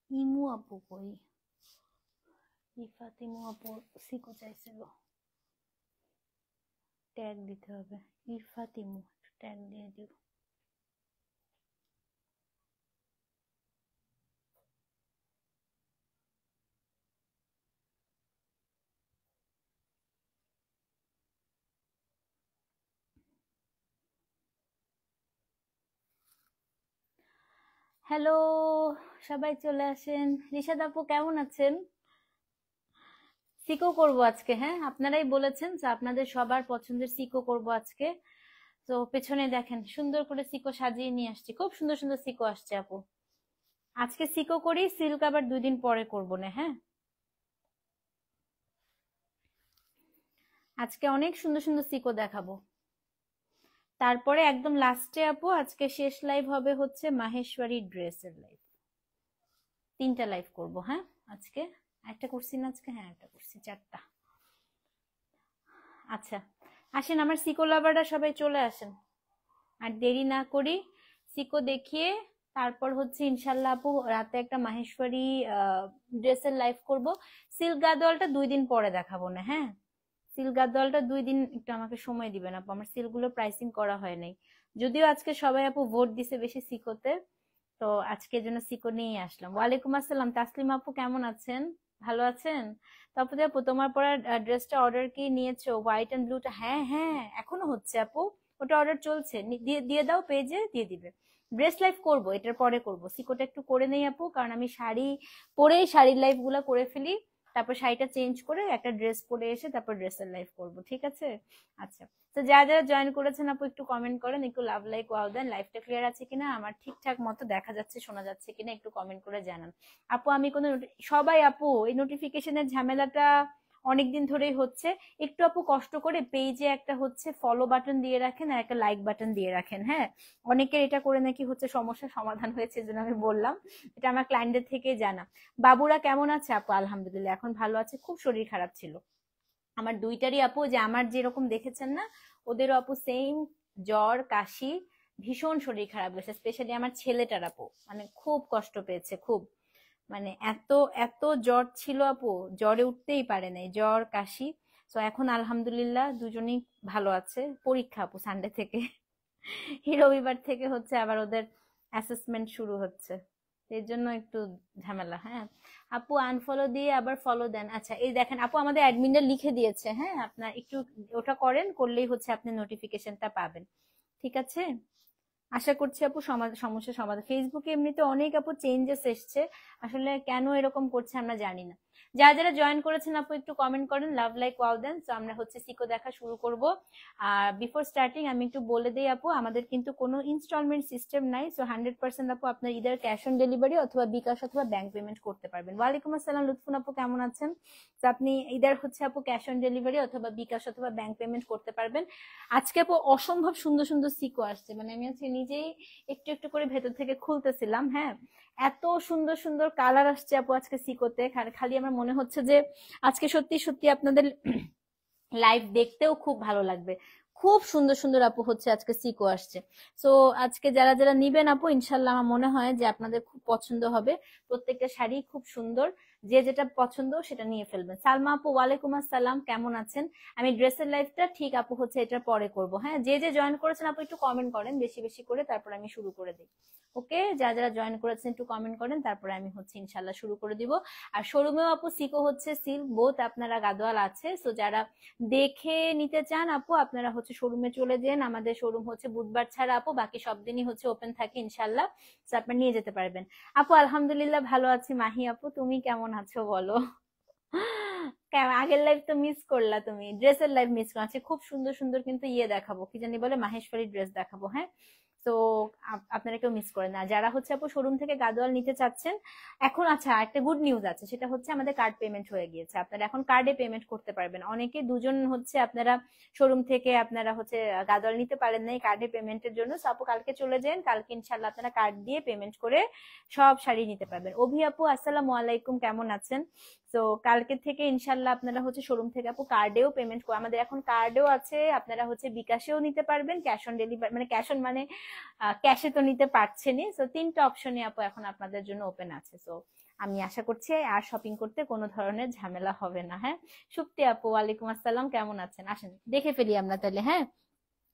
ইমু আপু কই? রিফাত ইমু আপু সিকো চাইছিল, ট্যাগ দিতে হবে। ইরফাত ইমু ট্যাগ দিয়ে দিও। হ্যালো, সবাই চলে আসেন। রিশাদ আপু কেমন আছেন? সিকো করব আজকে, হ্যাঁ আপনারাই বলেছেন যে আপনাদের সবার পছন্দের সিকো করব আজকে। তো পেছনে দেখেন সুন্দর করে সিকো সাজিয়ে নিয়ে আসছি, খুব সুন্দর সুন্দর সিকো আসছে আপু। আজকে সিকো করি, সিল্ক আবার 2 দিন পরে করবো না, হ্যাঁ। আজকে অনেক সুন্দর সুন্দর সিকো দেখাবো। তারপরে একদম লাস্টে আপু আজকে শেষ লাইভ হবে হচ্ছে মাহেশ্বরী ড্রেসের লাইভ। 3টা লাইভ করব, হ্যাঁ আজকে। একটা করছি না আজকে? হ্যাঁ একটা করছি, 4টা। আচ্ছা, আসেন আমার সিকো লাভাররা সবাই চলে আসেন, আর দেরি না করি। সিকো দেখিয়ে তারপর হচ্ছে ইনশাল্লাহ আপু রাতে একটা মাহেশ্বরী ড্রেসের লাইভ করব। সিল্ক গাদোয়ালটা 2 দিন পরে দেখাবো না, হ্যাঁ। সিল্ক গাদোয়ালটা 2 দিন একটু আমাকে সময় দিবেন আপু, আমার সিল্কগুলো প্রাইসিং করা হয় নাই। যদিও আজকে সবাই আপু ভোট দিছে বেশি সিকোতে, তো আজকের জন্য সিকো নিয়ে আসলাম। ওয়ালাইকুম আসসালাম তাসলিম আপু, কেমন আছেন? ভালো আছেন? তারপরে আপু তোমার পরা ড্রেসটা অর্ডার কি নিয়েছো, হোয়াইট এন্ড ব্লুটা? হ্যাঁ হ্যাঁ এখনো হচ্ছে আপু, ওটা অর্ডার চলছে, দিয়ে দিয়ে দাও, পেজে দিয়ে দিবে। ড্রেস লাইভ করবো, এটার পরে করব, সিকোটা একটু করে নেই আপু, কারণ আমি শাড়ি পরেই শাড়ির লাইভ গুলা করে ফেলি। তারপর শাড়িটা চেঞ্জ করে একটা ড্রেস পরে এসে তারপর ড্রেসের লাইভ করব, ঠিক আছে? আচ্ছা, তো যারা যারা জয়েন করেছেন আপু একটু কমেন্ট করেন, একটু লাভ লাইক ওয়াও দেন, লাইভটা ক্লিয়ার আছে কিনা, আমার ঠিকঠাক মতো দেখা যাচ্ছে শোনা যাচ্ছে কিনা একটু কমেন্ট করে জানান। আপু আমি কোনো সবাই আপু এই নোটিফিকেশনের ঝামেলাটা অনেকদিন ধরেই হচ্ছে। একটু আপু কষ্ট করে পেজে একটা হচ্ছে ফলো বাটন দিয়ে রাখেন আর একটা লাইক বাটন দিয়ে রাখেন, হ্যাঁ। অনেকের এটা করে নাকি হচ্ছে সমস্যার সমাধান হয়েছে, এজন্য আমি বললাম, এটা আমার ক্লায়েন্টদের থেকে জানা। বাবুরা কেমন আছে আপু? আলহামদুলিল্লাহ এখন ভালো আছে, খুব শরীর খারাপ ছিল আমার দুইটারই আপু, যে আমার যেরকম দেখেছেন না, ওদেরও আপু সেম, জ্বর কাশি, ভীষণ শরীর খারাপ গেছে। স্পেশালি আমার ছেলেটার আপু মানে খুব কষ্ট পেয়েছে, খুব, মানে এত এত জ্বর ছিল আপু, জ্বরে উঠতেই পারে নাই, জ্বর কাশি। তো এখন আলহামদুলিল্লাহ দুজনেই ভালো আছে। পরীক্ষা আপু সানডে থেকে, এই রবিবার থেকে হচ্ছে আবার ওদের অ্যাসেসমেন্ট শুরু হচ্ছে, এর জন্য একটু ঝামেলা, হ্যাঁ। আপু আনফলো দিয়ে আবার ফলো দেন। আচ্ছা এই দেখেন আপু আমাদের অ্যাডমিনরা লিখে দিয়েছে, হ্যাঁ আপনার একটু ওটা করেন, করলেই হচ্ছে আপনি নোটিফিকেশনটা পাবেন, ঠিক আছে? আশা করছি আপু সমস্যা সমাধান। ফেসবুকে এমনিতে অনেক আপু চেঞ্জেস এসছে, আসলে কেন এরকম করছে আমরা জানি না। যারা যারা জয়েন করেছেন আপু একটু কমেন্ট করেন, লাভ লাইক ওয়াও দেন। তো আমরা হচ্ছে সিকো দেখা শুরু করব। আর বিফোর স্টার্টিং আমি একটু বলে দিই আপু, আমাদের কিন্তু কোনো ইনস্টলমেন্ট সিস্টেম নাই। সো 100% আপু আপনার ইদার ক্যাশ অন ডেলিভারি অথবা বিকাশ অথবা ব্যাংক পেমেন্ট করতে পারবেন। ওয়ালাইকুম আসসালাম লুৎফুন আপু, কেমন আছেন? তো আপনি ইদার হচ্ছে আপু ক্যাশ অন ডেলিভারি অথবা বিকাশ অথবা ব্যাংক পেমেন্ট করতে পারবেন। আজকে আপু অসম্ভব সুন্দর সুন্দর সিকো আসছে, মানে আমি হচ্ছে নিজেই একটু একটু করে ভেতর থেকে খুলতেছিলাম, হ্যাঁ। এত সুন্দর সুন্দর কালার আসছে আপু আজকে সিকোতে, খালি আমার মনে হচ্ছে যে আজকে সত্যি সত্যি আপনাদের লাইভ দেখতেও খুব ভালো লাগবে। খুব সুন্দর সুন্দর আপু হচ্ছে আজকে সিকো আসছে। সো আজকে যারা যারা নিবেন আপু ইনশাল্লাহ আমার মনে হয় যে আপনাদের খুব পছন্দ হবে। প্রত্যেকটা শাড়ি খুব সুন্দর, যে যেটা পছন্দ সেটা নিয়ে ফেলবেন। সালমা আপু ওয়ালাইকুম আসসালাম, কেমন আছেন? আমি ড্রেসের লাইভটা ঠিক আপু হচ্ছে এটার পরে করব, হ্যাঁ। যে যে জয়েন করেছেন আপু একটু কমেন্ট করেন বেশি বেশি করে, তারপর আমি শুরু করে দিই। ওকে, যারা যারা জয়েন করেছেন একটু কমেন্ট করেন, তারপরে আমি হচ্ছে ইনশাল্লাহ শুরু করে দিব। আর শোরুমেও আপু সিকো হচ্ছে সিল্ক বোথ আপনারা গাদোয়াল আছে। সো যারা দেখে নিতে চান আপু আপনারা হচ্ছে শোরুমে চলে যান, আমাদের শোরুম হচ্ছে বুধবার ছাড়া আপু বাকি সব দিনই হচ্ছে ওপেন থাকে ইনশাল্লাহ। তো আপনারা নিয়ে যেতে পারবেন। আপু আলহামদুলিল্লাহ ভালো আছি। মাহি আপু তুমি কেমন আছো বলো? কেমন, আগের লাইভ তো মিস করলা তুমি, ড্রেসের লাইভ মিস করলা। আজকে খুব সুন্দর সুন্দর কিন্তু ইয়ে দেখাবো, কি জানি বলে, মাহেশ্বরী ড্রেস দেখাবো, হ্যাঁ। তো আপনারা কেউ মিস করেন না, যারা হচ্ছে আপু শোরুম থেকে গাদোয়াল নিতে চাচ্ছেন এখন। আচ্ছা একটা গুড নিউজ আছে, সেটা হচ্ছে আমাদের কার্ড পেমেন্ট হয়ে গিয়েছে, আপনারা এখন কার্ডে পেমেন্ট করতে পারবেন। অনেকে দুজন হচ্ছে আপনারা শোরুম থেকে আপনারা হচ্ছে গাদোয়াল নিতে পারেন নাই কার্ডে পেমেন্টের জন্য। সো আপু কালকে চলে যান, কালকে ইনশাল্লাহ আপনারা কার্ড দিয়ে পেমেন্ট করে সব শাড়ি নিতে পারবেন। অভি আপু আসসালামু আলাইকুম, কেমন আছেন? তো কালকে থেকে ইনশাল্লাহ আপনারা হচ্ছে শোরুম থেকে আপু কার্ডেও পেমেন্ট করে, আমাদের এখন কার্ডেও আছে, আপনারা হচ্ছে বিকাশেও নিতে পারবেন, ক্যাশ অন ডেলিভারি মানে ক্যাশ অন মানে ক্যাশে তো নিতে পারছেনই। সো 3টা অপশনই আপু এখন আপনাদের জন্য ওপেন আছে। সো আমি আশা করছি আর শপিং করতে কোনো ধরনের ঝামেলা হবে না। হ্যাঁ, সুপ্তি আপু ওয়ালাইকুম আসসালাম, কেমন আছেন? আসেন দেখে ফেলি আমরা তাহলে। হ্যাঁ,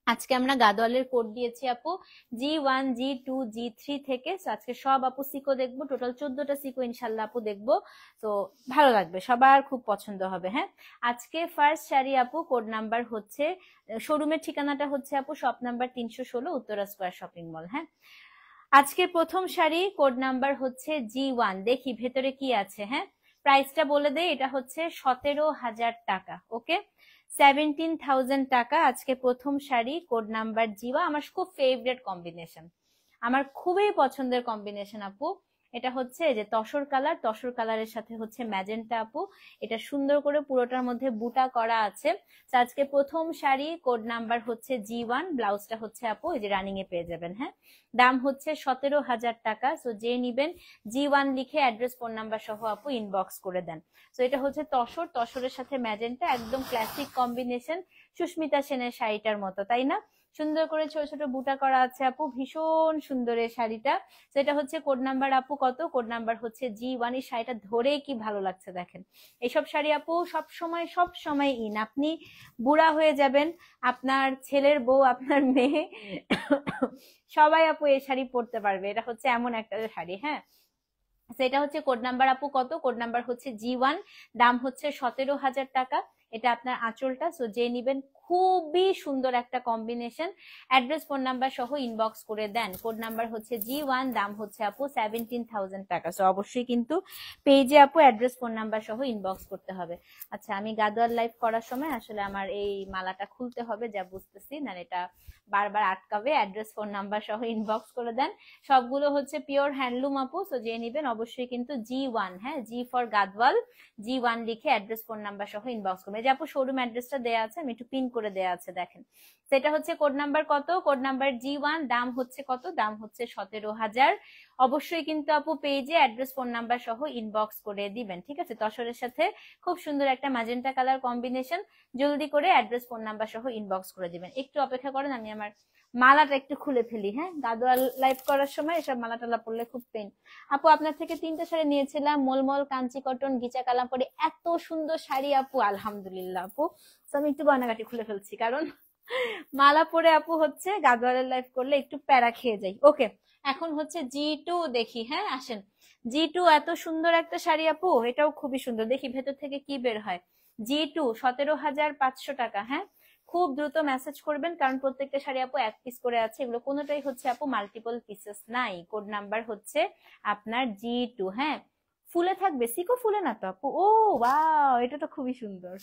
আজকে আমরা গাদোয়ালের কোড দিয়েছি আপু G1 G2 G3 থেকে। আজকে সব আপু সিকো দেখবো, টোটাল 14টা সিকো ইনশাল্লাহ আপু দেখবো। তো ভালো লাগবে, সবার খুব পছন্দ হবে। হ্যাঁ, আজকে ফার্স্ট শাড়ি আপু কোড নাম্বার হচ্ছে, শোরুমের ঠিকানাটা হচ্ছে আপু shop number 316 Uttara square shopping mall. হ্যাঁ, আজকে প্রথম শাড়ি কোড নাম্বার হচ্ছে G1। দেখি ভেতরে কি আছে। হ্যাঁ, প্রাইসটা বলে দেই, এটা হচ্ছে 17,000 টাকা। ওকে, 17,000 টাকা। আজকে প্রথম শাড়ি কোড নাম্বার G1, আমার খুব ফেভারিট কম্বিনেশন, আমার খুবই পছন্দের কম্বিনেশন আপু। এটা হচ্ছে যে তসর কালার, তসর কালারের সাথে হচ্ছে ম্যাজেন্টা আপু। এটা সুন্দর করে পুরোটার মধ্যে বুটা করা আছে। আজকে প্রথম শাড়ি কোড নাম্বার হচ্ছে G1, ব্লাউজটা হচ্ছে আপু এই যে রানিং এ পেয়ে যাবেন। হ্যাঁ, দাম হচ্ছে 17,000 টাকা। সো যে নিবেন G1 লিখে অ্যাড্রেস ফোন নাম্বার সহ আপু ইনবক্স করে দেন। তো এটা হচ্ছে তসর, তসরের সাথে ম্যাজেন্টা, একদম ক্লাসিক কম্বিনেশন, সুস্মিতা সেনের শাড়িটার মতো, তাই না? সুন্দর করে ছোট ছোট বুটা করা আছে আপু, ভীষণ সুন্দর এই শাড়িটা। সেটা হচ্ছে কোড নাম্বার আপু কত? কোড নাম্বার হচ্ছে G1। এই শাড়িটা ধরে কি ভালো লাগছে দেখেন। এইসব শাড়ি আপু সব সময় ইন। আপনি বুড়া হয়ে যাবেন, আপনার ছেলের বউ, আপনার মেয়ে সবাই আপু এই শাড়ি পরতে পারবে। এটা হচ্ছে এমন একটা শাড়ি। হ্যাঁ, সেটা হচ্ছে কোড নাম্বার আপু কত? কোড নাম্বার হচ্ছে G1, দাম হচ্ছে 17,000 টাকা। এটা আপনার আঁচলটা। সো যে নিবেন, খুবই সুন্দর একটা কম্বিনেশন, অ্যাড্রেস ফোন নাম্বার সহ ইনবক্স করে দেন। কোড নাম্বার হচ্ছে G1, দাম হচ্ছে আপু 17,000 টাকা। সো অবশ্যই কিন্তু পেজে আপু অ্যাড্রেস ফোন নাম্বার সহ ইনবক্স করতে হবে। আচ্ছা, আমি গাদোয়াল লাইভ করার সময় আসলে আমার এই মালাটা খুলতে হবে, যা বুঝতেছি না, এটা বারবার আটকাবে। অ্যাড্রেস ফোন নাম্বার সহ ইনবক্স করে দেন। সবগুলো হচ্ছে পিওর হ্যান্ডলুম আপু। সো যে নিবেন অবশ্যই কিন্তু G1, হ্যাঁ, জি ফর গাদওয়াল, G1 লিখে অ্যাড্রেস ফোন নাম্বার সহ ইনবক্স করবেন। যে আপু শোরুম অ্যাড্রেসটা দেয়া আছে, আমি একটু পিন করে দেয়া আছে দেখেন। সেটা হচ্ছে কোড নাম্বার কত? কোড নাম্বার G1, দাম হচ্ছে কত? দাম হচ্ছে 17,000। অবশ্যই কিন্তু আপু পেজে অ্যাড্রেস ফোন নাম্বার সহ ইনবক্স করে দিবেন। ঠিক আছে, তসরের সাথে খুব সুন্দর একটা ম্যাজেন্টা কালার কম্বিনেশন। জলদি করে অ্যাড্রেস ফোন নাম্বার সহ ইনবক্স করে দিবেন। একটু অপেক্ষা করেন, আমি আমার মালাটা একটু খুলে ফেলি। হ্যাঁ, গাদোয়াল লাইভ করার সময় এসব মালা টালা পরলে খুব পেন। আপু আপনার থেকে 3টা শাড়ি নিয়েছিলাম, মলমল, কাঞ্চি কটন, গিচা কালাম পরে, এত সুন্দর শাড়ি আপু, আলহামদুলিল্লাহ আপু। তো আমি একটু গয়নাগাটি খুলে ফেলছি, কারণ মালা পরে আপু হচ্ছে গাদোয়ালের লাইভ করলে একটু প্যারা খেয়ে যাই। ওকে, এখন হচ্ছে G2 দেখি। হ্যাঁ, আসেন। G2 এত সুন্দর একটা শাড়ি আপু, এটাও খুবই সুন্দর। দেখি ভেতর থেকে কি বের হয়। G2 17,500 টাকা। হ্যাঁ, খুব দ্রুত মেসেজ করবেন, কারণ প্রত্যেকটা শাড়ি আপু এক পিস করে আছে, এগুলো কোনোটাই হচ্ছে আপু মাল্টিপল পিসেস নাই। কোড নাম্বার হচ্ছে আপনার G2। হ্যাঁ, ফুলে থাকবে, সিকো ফুলে না তো আপু? ও ওয়াও, এটা তো খুবই সুন্দর।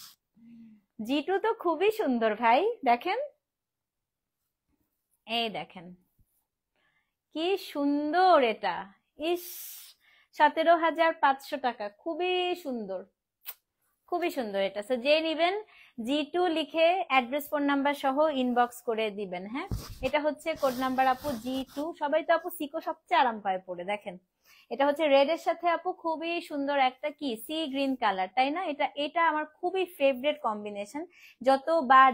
G2 তো খুবই সুন্দর ভাই, দেখেন, এই দেখেন কি সুন্দর এটা। ইস, 17,500 টাকা, খুবই সুন্দর, খুবই সুন্দর এটা। সো যে নিবেন G2 লিখে অ্যাড্রেস ফোন নাম্বার সহ ইনবক্স করে দিবেন। হ্যাঁ, এটা হচ্ছে কোড নাম্বার আপু G2। সবাই তো আপু সিকো সবচেয়ে আরাম পায় পরে, দেখেন এটা হচ্ছে রেড এর সাথে আপু খুবই সুন্দর একটা কি সি গ্রিন কালার, তাই না? এটা এটা আমার খুবই ফেভারিট কম্বিনেশন।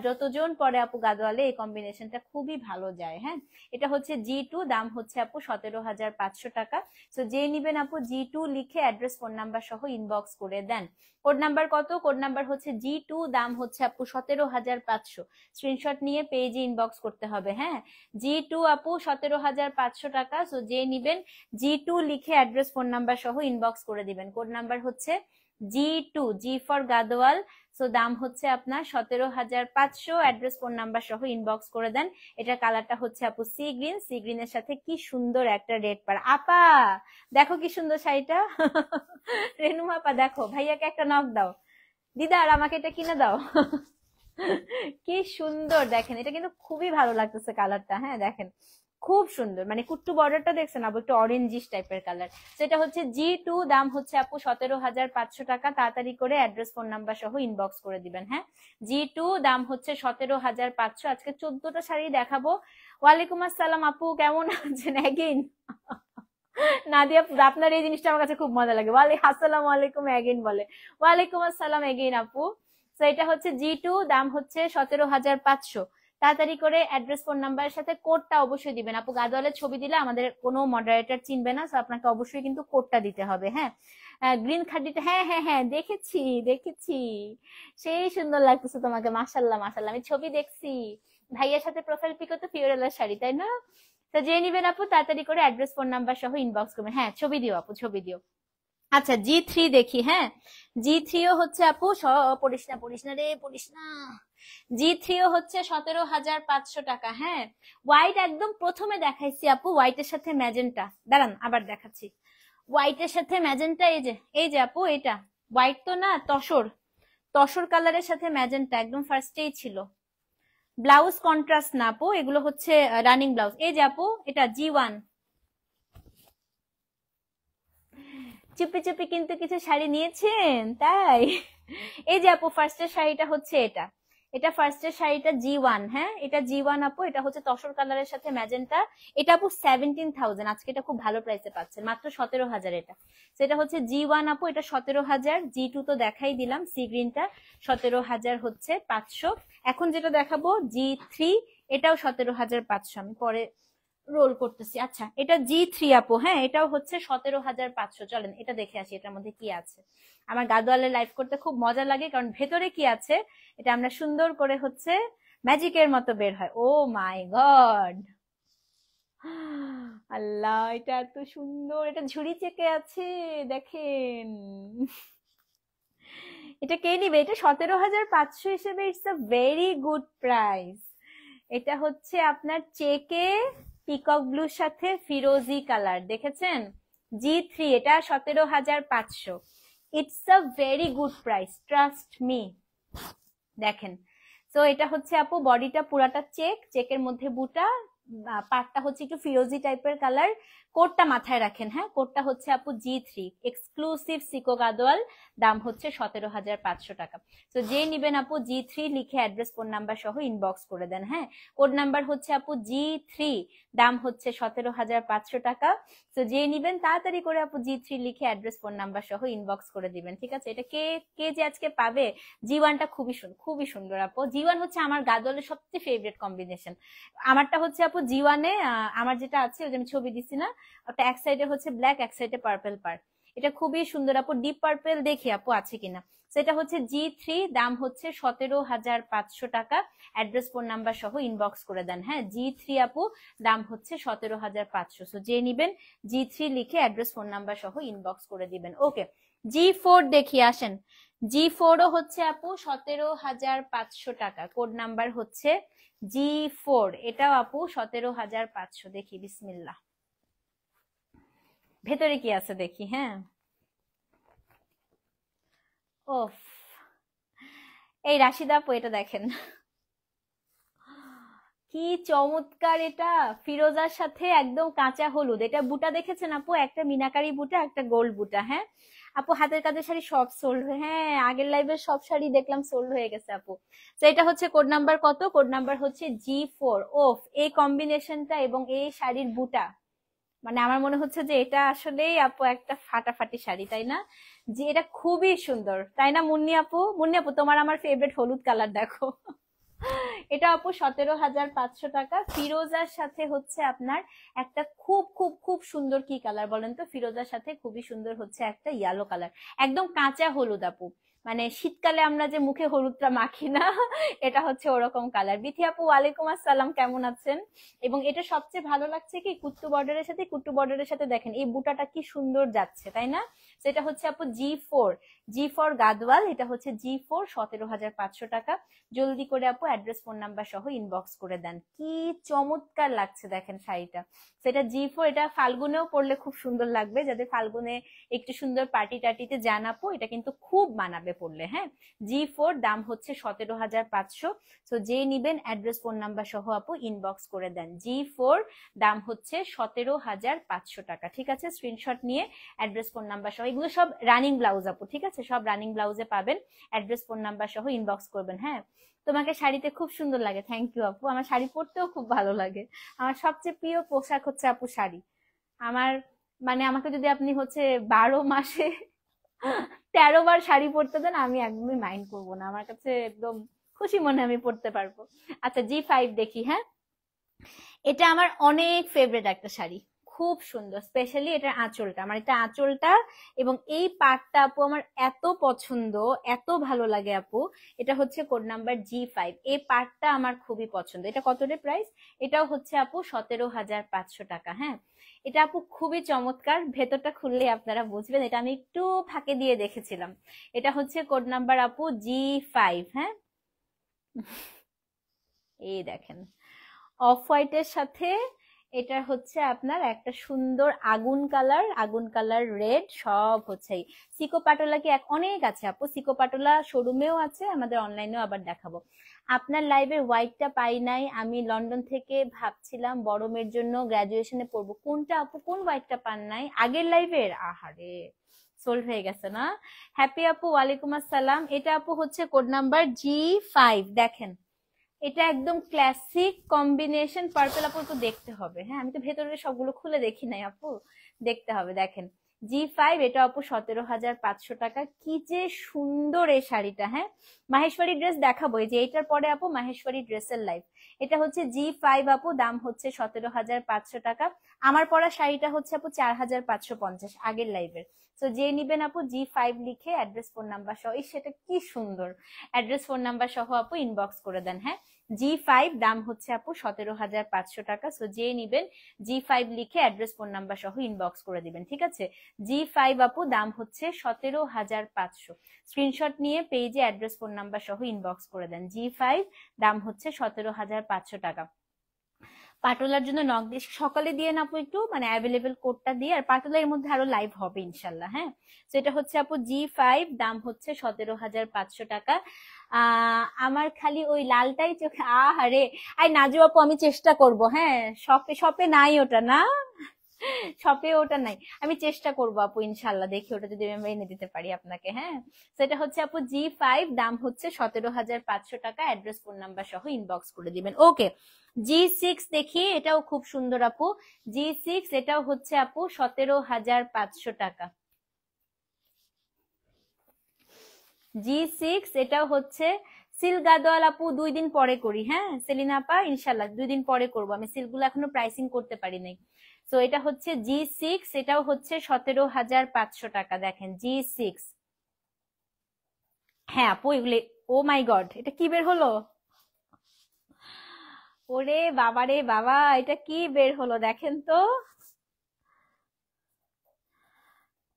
যতজন পরে আপু গাদোয়ালে এই কম্বিনেশনটা খুবই ভালো যায়। হ্যাঁ, এটা হচ্ছে G2, দাম হচ্ছে আপু 17,500 টাকা। তো যে নিবেন আপু G2 লিখে অ্যাড্রেস ফোন নাম্বার সহ ইনবক্স করে দেন। কোড নাম্বার কত? কোড নাম্বার হচ্ছে G2, দাম হচ্ছে আপু 17,500। স্ক্রিনশট নিয়ে পেজে ইনবক্স করতে হবে। হ্যাঁ, G2 আপু 17,500 টাকা। সো যে নিবেন G2 লিখে অ্যাড্রেস ফোন নাম্বার সহ ইনবক্স করে দিবেন। কোড নাম্বার হচ্ছে G2, G for Gadwal. So দাম হচ্ছে আপনার 17,500। অ্যাড্রেস ফোন নাম্বার সহ ইনবক্স করে দেন। এটা কালারটা হচ্ছে আপু সি গ্রিন, সি গ্রিনের সাথে কি সুন্দর একটা রেড পার। আপা দেখো কি সুন্দর শাড়িটা রেনু আপা দেখো, ভাইয়াকে একটা নক দাও, দিদার আমাকে এটা কিনে দাও কি সুন্দর দেখেন, এটা কিন্তু খুবই ভালো লাগতেছে কালারটা। হ্যাঁ দেখেন, খুব সুন্দর, মানে কুট্টু বর্ডারটা দেখছেন আপু, একটু অরেঞ্জিশ টাইপের কালার। সেটা হচ্ছে G2, দাম হচ্ছে আপু 17,500 টাকা। তাড়াতাড়ি করে অ্যাড্রেস ফোন নাম্বার সহ ইনবক্স করে দিবেন। হ্যাঁ, G2, দাম হচ্ছে 17,500। আজকে 14টা শাড়ি দেখাবো। ওয়ালাইকুম আসসালাম আপু, কেমন আছেন? এগেইন নাদিয়া, আপনার এই জিনিসটা আমার কাছে খুব মজা লাগে, আসসালামু আলাইকুম এগেইন বলে। ওয়ালাইকুম আসসালাম এগেইন আপু। তো এটা হচ্ছে G2, দাম হচ্ছে 17,500। তাড়াতাড়ি করে অ্যাড্রেস, ফোন নাম্বারের সাথে কোডটা অবশ্যই দিবেন আপু। গাদোয়ালের ছবি দিলে আমাদের কোনো মডারেটর চিনবে না, তো আপনাকে অবশ্যই কিন্তু কোডটা দিতে হবে। হ্যাঁ, গ্রিন খাডিটা, হ্যাঁ হ্যাঁ হ্যাঁ, দেখেছি দেখেছি, সেই সুন্দর লাগতেছে তোমাকে, মাশাল্লাহ মাশাল্লাহ, আমি ছবি দেখছি। ভাইয়ার সাথে প্রোফাইল পিকও তো ফিওরেলার শাড়ি, তাই না? তো যে নিবেন আপু তাড়াতাড়ি করে অ্যাড্রেস, ফোন নাম্বার সহ ইনবক্স করবেন। হ্যাঁ, ছবি দিও আপু, ছবি দিও। আচ্ছা, G3 দেখি। হ্যাঁ, G3ও হচ্ছে আপু, পড়িস না পড়িস না রে, পড়িস না। G3ও হচ্ছে 17,500 টাকা। হ্যাঁ, হোয়াইট একদম প্রথমে দেখাইছি আপু, হোয়াইটের সাথে ম্যাজেন্টা, দাঁড়ান আবার দেখাচ্ছি। হোয়াইটের সাথে ম্যাজেন্টা, এই যে আপু, এটা হোয়াইট তো না, তসর, তসর কালারের সাথে ম্যাজেন্টা একদম ফার্স্টেই ছিল। ব্লাউজ কন্ট্রাস্ট না আপু, এগুলো হচ্ছে রানিং ব্লাউজ। এই যে আপু, এটা G1। চুপি চুপি কিন্তু কিছু শাড়ি নিয়েছেন, তাই? এই যে আপু, ফার্স্টের শাড়িটা হচ্ছে এটা, এটা ফার্স্টের শাড়িটা G1। হ্যাঁ, এটা G1 আপু, এটা হচ্ছে তসর কালারের সাথে ম্যাজেন্টা। এটা আপু 17,000, আজকে এটা খুব ভালো প্রাইসে পাচ্ছেন, মাত্র 17,000 এটা। সেটা হচ্ছে G1 আপু, এটা 17,000। G2 তো দেখাই দিলাম, সি গ্রিনটা 17,500। এখন যেটা দেখাবো G3, এটাও 17,500, আমি পরে রোল করতেছি। আচ্ছা, এটা G3 আপু। হ্যাঁ, এটাও হচ্ছে 17,500। চলেন এটা দেখে আসি এটার মধ্যে কি আছে। আমার গাদোয়ালে লাইভ করতে খুব মজা লাগে, কারণ ভেতরে কি আছে এটা আমরা সুন্দর করে হচ্ছে ম্যাজিকের মতো বের হয়। ও মাই গড, আল্লাহ, এটা এত সুন্দর, এটা ঝুড়ি চেকে আছে, দেখেন। এটা কে নিবে? এটা 17,500 হিসেবে it's a very good price. এটা হচ্ছে আপনার চেকে পিকক ব্লুর সাথে ফিরোজি কালার, দেখেছেন? G3, এটা 17,500। It's a very good price, trust me. দেখেন, তো এটা হচ্ছে আপু বডিটা পুরাটা চেক, চেকের মধ্যে বুটা, পাটটা হচ্ছে একটু ফিরোজি টাইপের কালার। কোডটা মাথায় রাখেন। হ্যাঁ, কোডটা হচ্ছে আপু G3, এক্সক্লুসিভ সিকো গাদোয়াল, দাম হচ্ছে 17,500 টাকা। তো যে নিবেন আপু G3 লিখে অ্যাড্রেস, ফোন নাম্বার সহ ইনবক্স করে দেন। হ্যাঁ, কোড নাম্বার হচ্ছে আপু G3, দাম হচ্ছে 17,500 টাকা। তো যে নিবেন তাড়াতাড়ি করে আপু G3 লিখে অ্যাড্রেস, ফোন নাম্বার সহ ইনবক্স করে দিবেন, ঠিক আছে? এটা কে কে যে আজকে পাবে। G1টা খুবই সুন্দর আপু। G1 হচ্ছে আমার গাদোয়ালের সবচেয়ে ফেভারিট কম্বিনেশন। আমারটা হচ্ছে আপু G1-এ, আমার যেটা আছে ওই যে আমি ছবি দিছি না, ওটা এক সাইডে হচ্ছে ব্ল্যাক, এক সাইডে পার্পল পার। এটা খুবই সুন্দর আপু, ডিপ পার্পল দেখি আপু আছে কিনা। সেটা হচ্ছে G3, দাম হচ্ছে 17,500 টাকা। অ্যাড্রেস, ফোন নাম্বার সহ ইনবক্স করে দেন। হ্যাঁ, G3 আপু, দাম হচ্ছে 17,500। সো যে নিবেন G3 লিখে অ্যাড্রেস, ফোন নাম্বার সহ ইনবক্স করে দিবেন। ওকে, G4 দেখি, আসেন। G4ও হচ্ছে আপু 17,500 টাকা, কোড নাম্বার হচ্ছে G4, এটাও আপু 17,500। দেখি, বিসমিল্লাহ, ভেতরে কি আছে দেখি। হ্যাঁ, ওফ, এই রাশিদা আপু, এটা দেখেন কি চমৎকার, এটা ফিরোজার সাথে একদম কাঁচা হলুদ। এটা বুটা দেখেছেন আপু, একটা মিনাকারি বুটা, একটা গোল্ড বুটা। হ্যাঁ আপু, হাতের কাজের শাড়ি সব সোল্ড হয়ে, হ্যাঁ আগের লাইভে সব শাড়ি দেখলাম সোল্ড হয়ে গেছে আপু। তো এটা হচ্ছে কোড নাম্বার কত? কোড নাম্বার হচ্ছে G4। ওফ, এই কম্বিনেশনটা এবং এই শাড়ির বুটা, মানে আমার মনে হচ্ছে যে এটা আসলেই আপু একটা ফাটাফাটি শাড়ি, তাই না? যে এটা খুবই সুন্দর, তাই না মুন্নি আপু? মুন্নি আপু, তোমার আমার ফেভারিট হলুদ কালার দেখো। এটা আপু 17,500 টাকা। ফিরোজার সাথে হচ্ছে আপনার একটা খুব খুব খুব সুন্দর কি কালার বলেন তো? ফিরোজার সাথে খুবই সুন্দর হচ্ছে একটা ইয়েলো কালার, একদম কাঁচা হলুদ আপু, মানে শীতকালে আমরা যে মুখে হলুদটা মাখি না, এটা হচ্ছে ওরকম কালার। বিথি আপু, ওয়ালাইকুম আসসালাম, কেমন আছেন? এবং এটা সবচেয়ে ভালো লাগছে কি, কুট্টু বর্ডারের সাথে দেখেন এই বুটাটা কি সুন্দর যাচ্ছে, তাই না? সেটা হচ্ছে আপু G4, G4 গাদওয়াল, এটা হচ্ছে G4, 17,500 টাকা। জলদি করে আপু অ্যাড্রেস, ফোন নাম্বার সহ ইনবক্স করে দেন। কি চমৎকার লাগছে দেখেন শাড়িটা। সেটা G4, এটা ফাল্গুনেও পরলে খুব সুন্দর লাগবে, যাদের ফাল্গুনে একটু সুন্দর পার্টি টার্টিতে যান আপু, এটা কিন্তু খুব মানাবে পরলে। হ্যাঁ, G4, দাম হচ্ছে 17,500। তো যে নিবেন অ্যাড্রেস, ফোন নাম্বার সহ আপু ইনবক্স করে দেন। G4, দাম হচ্ছে 17,500 টাকা, ঠিক আছে? স্ক্রিনশট নিয়ে অ্যাড্রেস, ফোন নাম্বার সহ, এগুলো সব রানিং ব্লাউজ আপু, ঠিক আছে? সব রানিং ব্লাউজে পাবেন। অ্যাড্রেস, ফোন নাম্বার সহ ইনবক্স করবেন। হ্যাঁ, তোমাকে শাড়িতে খুব সুন্দর লাগে, থ্যাংক ইউ আপু। আমার শাড়ি পরতেও খুব ভালো লাগে। আমার সবচেয়ে প্রিয় পোশাক হচ্ছে আপু শাড়ি। আমার, মানে আমাকে যদি আপনি হচ্ছে 12 মাসে 13 বার শাড়ি পরতে দেন, আমি একদমই মাইন্ড করবো না, আমার কাছে একদম খুশি মনে আমি পড়তে পারবো। আচ্ছা G5 দেখি। হ্যাঁ, এটা আমার অনেক ফেভারিট একটা শাড়ি, খুব সুন্দর। স্পেশালি এটার আঁচলটা, আমার এটা আঁচলটা এবং এই পাটটা আপু আমার এত পছন্দ, এত ভালো লাগে আপু। এটা হচ্ছে কোড নাম্বার G5। এই পাটটা আমার খুবই পছন্দ। এটা কত রে প্রাইস? এটাও হচ্ছে আপু 17,500 টাকা। হ্যাঁ, এটা আপু খুবই চমৎকার। ভেতরটা খুললে আপনারা বুঝবেন, এটা আমি একটু ফাঁকে দিয়ে দেখেছিলাম। এটা হচ্ছে কোড নাম্বার আপু G5। হ্যাঁ, এই দেখেন অফ হোয়াইটের সাথে এটা হচ্ছে আপনার একটা সুন্দর আগুন কালার, আগুন কালার রেড, সব হচ্ছে সিকো পাটোলা কি অনেক আছে আপু। সিকো পাটোলা শোরুমেও আছে, আমাদের অনলাইনেও আবার দেখাবো। আপনার লাইভে হোয়াইটটা পাই নাই, আমি লন্ডন থেকে ভাবছিলাম বড় মেয়ের জন্য গ্রাজুয়েশনে পড়বো। কোনটা আপু, কোন হোয়াইটটা পান নাই আগের লাইভের? আহারে, সোল্ড হয়ে গেছে না। হ্যাপি আপু ওয়ালাইকুম আসসালাম। এটা আপু হচ্ছে কোড নাম্বার G5। দেখেন এটা একদম ক্লাসিক কম্বিনেশন পার্পল। আপু তো দেখতে হবে। হ্যাঁ, আমি তো ভেতরে সবগুলো খুলে দেখি নাই আপু, দেখতে হবে। দেখেন G5, এটা আপু 17,500 টাকা। কি যে সুন্দর এই শাড়িটা। হ্যাঁ, মাহেশ্বরী ড্রেস দেখাবো, এই যে এইটার পরে আপু মাহেশ্বরী ড্রেসের লাইভ। এটা হচ্ছে G5 আপু, দাম হচ্ছে 17,500 টাকা। আমার পরা শাড়িটা হচ্ছে আপু 4,550 আগের লাইভের। তো যে নিবেন আপু G5 লিখে অ্যাড্রেস ফোন নাম্বার সহ, সেটা কি সুন্দর, অ্যাড্রেস ফোন নাম্বার সহ আপু ইনবক্স করে দেন। হ্যাঁ, G5 দাম হচ্ছে আপু 17,500 টাকা। সো যে নিবেন G5 লিখে অ্যাড্রেস ফোন নাম্বার সহ ইনবক্স করে দিবেন, ঠিক আছে? G5 আপু দাম হচ্ছে 17,500। স্ক্রিনশট নিয়ে পেজে অ্যাড্রেস ফোন নাম্বার সহ ইনবক্স করে দেন। G5 দাম হচ্ছে 17,500 টাকা। পাটোলার জন্য নক দিয়ে সকালে দিয়ে না আপু, একটু মানে অ্যাভেলেবেল কোডটা দিয়ে। আর পাটোলা এর মধ্যে আরো লাইভ হবে ইনশাল্লাহ। হ্যাঁ, তো এটা হচ্ছে আপু G5, দাম হচ্ছে 17,500 টাকা। আমার খালি ওই লালটাই চোখে। আহারে, আই নাজু আপু আমি চেষ্টা করব। হ্যাঁ, শপে শপে নাই ওটা না, শপে ওটা নাই। আমি চেষ্টা করবো আপু ইনশাল্লাহ, দেখি ওটা যদি আমি এনে দিতে পারি আপনাকে। হ্যাঁ, সেটা হচ্ছে আপু G5, দাম হচ্ছে 17,500 টাকা। অ্যাড্রেস ফোন নাম্বার সহ ইনবক্স করে দিবেন। ওকে, G6 দেখি, এটাও খুব সুন্দর আপু। G6 এটাও হচ্ছে আপু 17,500 টাকা। G6 এটাও হচ্ছে সিল্ক গাদোয়াল আপু 2 দিন পরে করি। হ্যাঁ সেলিনা আপা, ইনশাল্লাহ 2 দিন পরে করবো। আমি সিল্কগুলো এখনো প্রাইসিং করতে পারি নাই। তো এটা হচ্ছে G6, এটাও হচ্ছে 17,500 টাকা। দেখেন G6। হ্যাঁ আপু এগুলি, ও মাই গড, এটা কি বের হলো? ওরে বাবা রে বাবা, এটা কি বের হলো দেখেন তো।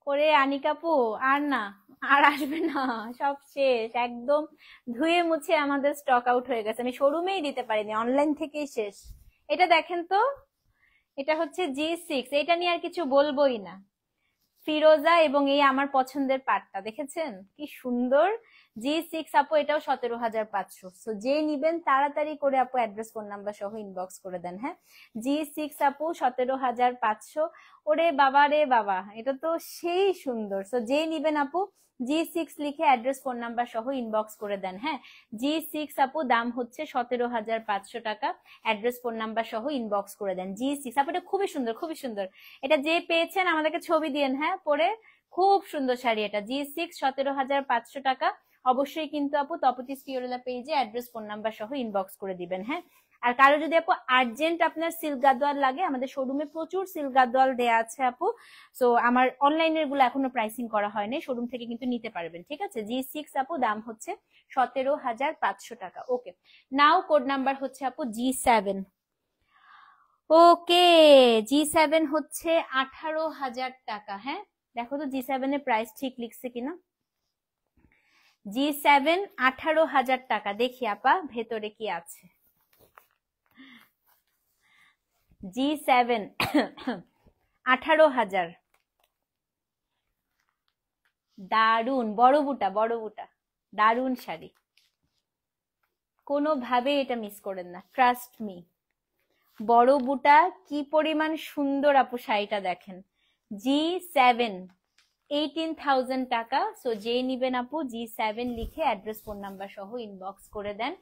ওরে আনিকাপু, আর না, আর আসবে না, সব শেষ একদম। ধুয়ে মুছে আমাদের স্টক আউট হয়ে গেছে, আমি শোরুমেই দিতে পারিনি, অনলাইন থেকেই শেষ। এটা দেখেন তো, এটা হচ্ছে G6। এটা নিয়ে আর কিছু বলবোই না। ফিরোজা এবং এই আমার পছন্দের পাটটা দেখেছেন কি সুন্দর। G6 আপু, এটাও 17,500। সো যে নিবেন তাড়াতাড়ি করে আপু অ্যাড্রেস ফোন নাম্বার সহ ইনবক্স করে দেন। হ্যাঁ, G6 আপু 17,500। ওরে বাবা রে বাবা, এটা তো সেই সুন্দর। সো যে নিবেন আপু G6 লিখে অ্যাড্রেস ফোন নাম্বার সহ ইনবক্স করে দেন। হ্যাঁ, G6 আপু, দাম হচ্ছে 17,500 টাকা। অ্যাড্রেস ফোন নাম্বার সহ ইনবক্স করে দেন। G6 আপু, এটা খুবই সুন্দর, খুবই সুন্দর। এটা যে পেয়েছেন আমাদেরকে ছবি দিয়েন। হ্যাঁ, পরে খুব সুন্দর শাড়ি এটা। G6 17,500 টাকা। অবশ্যই কিন্তু আপু তপতিস পিওরলা পেজে অ্যাড্রেস ফোন নাম্বার সহ ইনবক্স করে দিবেন। হ্যাঁ, আর কারো যদি আপু আর্জেন্ট আপনার সিল্ক গাদোয়াল লাগে, আমাদের শোরুমে প্রচুর সিল্ক গাদোয়াল দেয়া আছে আপু। সো আমার অনলাইনের গুলো এখনো প্রাইসিং করা হয়নি, শোরুম থেকে কিন্তু নিতে পারবেন, ঠিক আছে? G6 আপু, দাম হচ্ছে 17,500 টাকা। ওকে, নাও কোড নাম্বার হচ্ছে আপু G7। ওকে, G7 হচ্ছে 18,000 টাকা। হ্যাঁ, দেখো তো G7 এর প্রাইস ঠিক লিখছে কিনা। G7 18,000 টাকা। দেখি আপা ভেতরে কি আছে। G7 18,000। দারুন, বড় বুটা, বড় বুটা, দারুন শাড়ি, কোনোভাবে এটা মিস করেন না, ট্রাস্ট মি। বড় বুটা কি পরিমাণ সুন্দর আপু শাড়িটা দেখেন। G7 18,000 টাকা। সো যে নিবেন আপু G7 লিখে অ্যাড্রেস ফোন নাম্বার সহ ইনবক্স করে দেন।